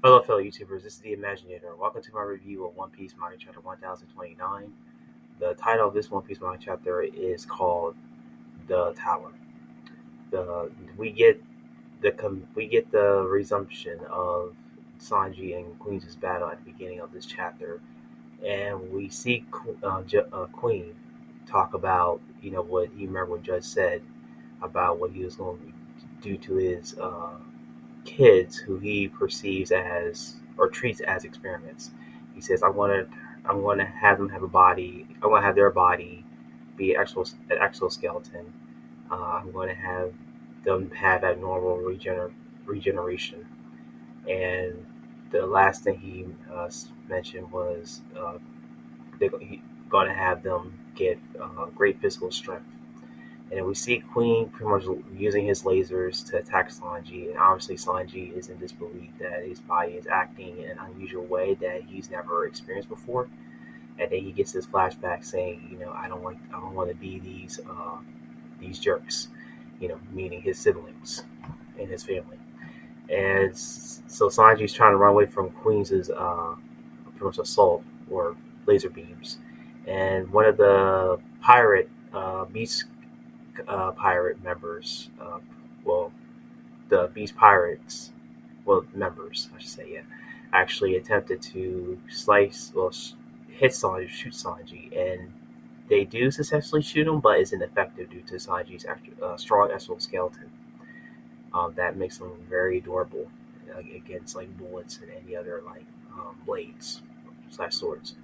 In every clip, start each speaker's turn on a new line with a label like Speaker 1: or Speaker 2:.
Speaker 1: Hello, fellow YouTubers. This is the Imaginator. Welcome to my review of One Piece Manga Chapter 1029. The title of this One Piece Manga Chapter is called "The Tower." The we get the resumption of Sanji and Queen's battle at the beginning of this chapter, and we see Queen talk about what you remember what Judge said about what he was going to do to his kids who he perceives as or treats as experiments. He says, I'm going to have them have a body. I want to have their body be an exoskeleton. I'm going to have them have abnormal regeneration. And the last thing he mentioned was they're going to have them get great physical strength. And we see Queen pretty much using his lasers to attack Sanji, and obviously Sanji is in disbelief that his body is acting in an unusual way that he's never experienced before. And then he gets this flashback saying, I don't want to be these jerks, meaning his siblings and his family. And so Sanji's trying to run away from Queen's pretty much assault or laser beams, and one of the beast pirate members, the Beast Pirates, members, I should say, yeah, actually attempted to hit Sanji, shoot Sanji, and they do successfully shoot him, but it's ineffective due to Sanji's strong exoskeleton. That makes him very durable against like bullets and any other blades / swords.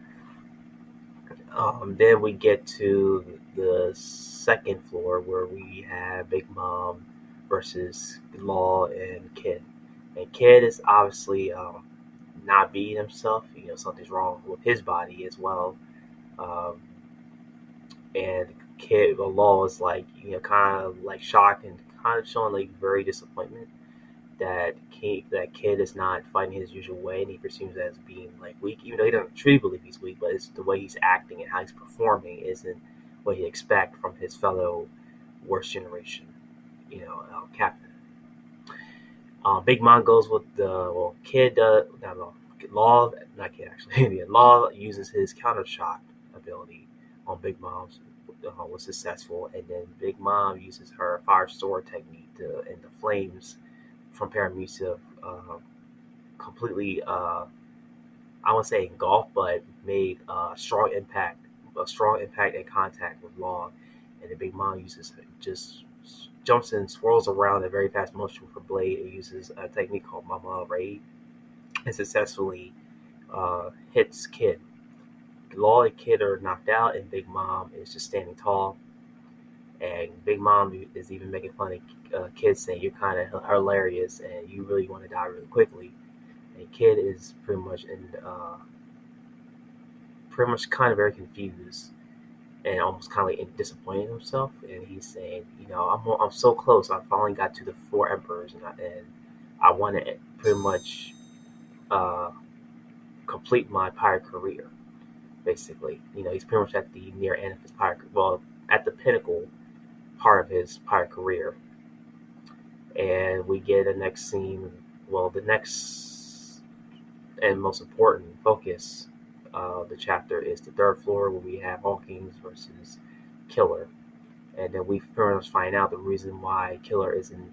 Speaker 1: Then we get to the second floor where we have Big Mom versus Law and Kid. And Kid is obviously not being himself. Something's wrong with his body as well. And Law is kind of like shocked and kind of showing like very disappointment that Kid is not fighting his usual way, and he perceives as being like weak, even though he doesn't truly believe he's weak, but it's the way he's acting and how he's performing isn't what he expect from his fellow worst generation, captain. Big Mom goes with the Kid. Law, not Kid actually. Yeah, Law uses his counter shock ability on Big Mom's. Was successful, and then Big Mom uses her fire sword technique and the flames from Paramecia completely, I won't say engulfed, but made a strong impact and contact with Law. And the Big Mom just jumps and swirls around in very fast motion with her blade and uses a technique called Mama Raid and successfully hits Kid. Law and Kid are knocked out, and Big Mom is just standing tall. And Big Mom is even making fun of Kid, saying you're kind of hilarious and you really want to die really quickly. And Kid is pretty much kind of very confused and almost kind of like disappointed in himself. And he's saying, I'm so close. I finally got to the four emperors, and I want to pretty much complete my pirate career. Basically, he's pretty much at the near end of his at the pinnacle part of his pirate career. And we get the next scene. Well, the next and most important focus of the chapter is the third floor, where we have Hawkins versus Killer. And then we pretty much find out the reason why Killer isn't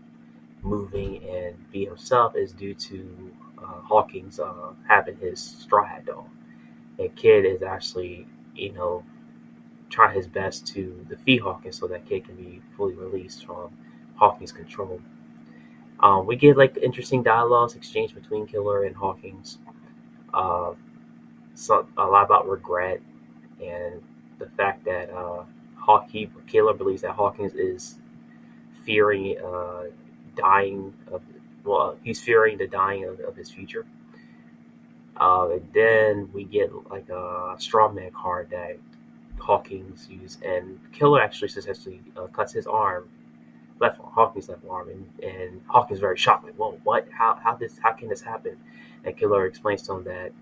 Speaker 1: moving and being himself is due to Hawkins having his Straw Hat doll. And Kid is actually, trying his best to defeat Hawkins so that Kid can be fully released from Hawkins' control. We get interesting dialogues exchanged between Killer and Hawkins. A lot about regret and the fact that Killer believes that Hawkins is fearing dying of. Well, he's fearing the dying of his future. And then we get a strawman card that Hawkins used, and Killer actually successfully cuts his arm, Hawkins' left arm, and Hawkins is very shocked, like, "Whoa, what? How can this happen?" And Killer explains to him that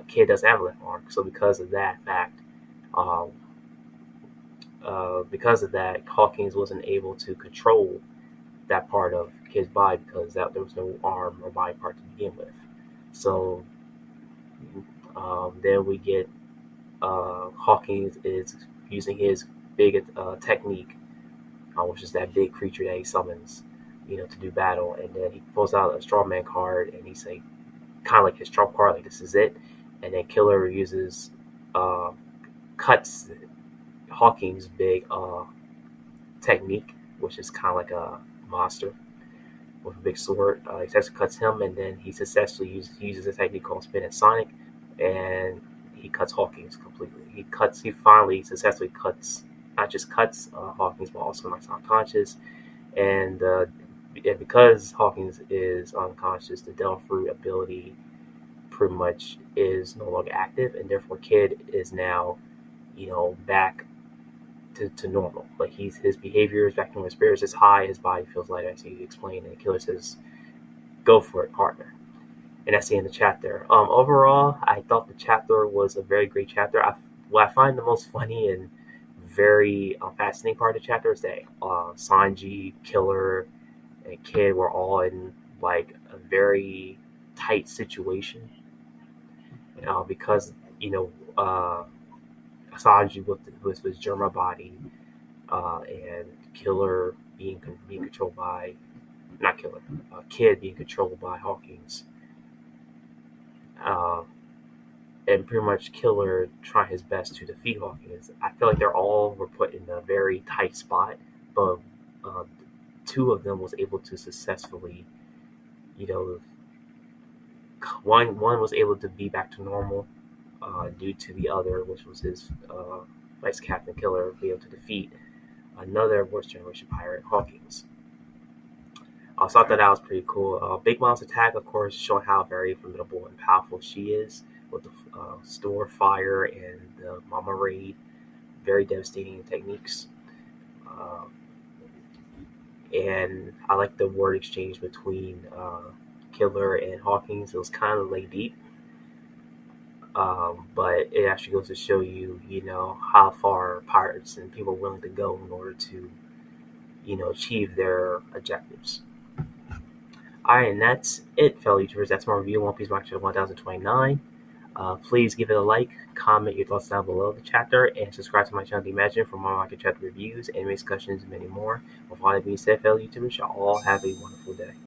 Speaker 1: Kid doesn't have a left arm, so because of that fact, Hawkins wasn't able to control that part of Kid's body because there was no arm or body part to begin with. So then we get Hawkins is using his big technique, which is that big creature that he summons, to do battle. And then he pulls out a strawman card, and he's like, kind of like his trump card, like this is it. And then Killer uses cuts Hawkins' big technique, which is kind of like a monster with a big sword. He successfully cuts him, and then he successfully uses a technique called Spin and Sonic, and he cuts Hawkins completely. He finally successfully cuts, not just cuts Hawkins, but also knocks unconscious. And because Hawkins is unconscious, the Devil Fruit ability pretty much is no longer active, and therefore Kid is now, back to normal. Like his behavior is back to normal. His spirits is high. His body feels light, as he explained. And the Killer says, "Go for it, partner." And that's the end of the chapter. Overall, I thought the chapter was a very great chapter. What I find the most funny and very fascinating part of the chapter is that Sanji, Killer, and Kid were all in like a very tight situation because Sanji with his Germa body and Killer being controlled by, not Killer, Kid being controlled by Hawkins. And pretty much Killer trying his best to defeat Hawkins. I feel like they're all were put in a very tight spot, but two of them was able to successfully, one was able to be back to normal due to the other, which was his vice captain Killer, be able to defeat another Worst Generation pirate, Hawkings. So I thought that was pretty cool. Big Mom's attack, of course, showing how very formidable and powerful she is with the Store Fire and the Mama Raid. Very devastating techniques. And I like the word exchange between Killer and Hawkins. It was kind of like deep. But it actually goes to show you, how far pirates and people are willing to go in order to, achieve their objectives. Alright, and that's it, fellow YouTubers. That's my review of One Piece Manga Chapter 1029. Please give it a like, comment your thoughts down below the chapter, and subscribe to my channel, The Imagine, for more manga chapter reviews, anime discussions, and many more. With all that being said, fellow YouTubers, y'all all have a wonderful day.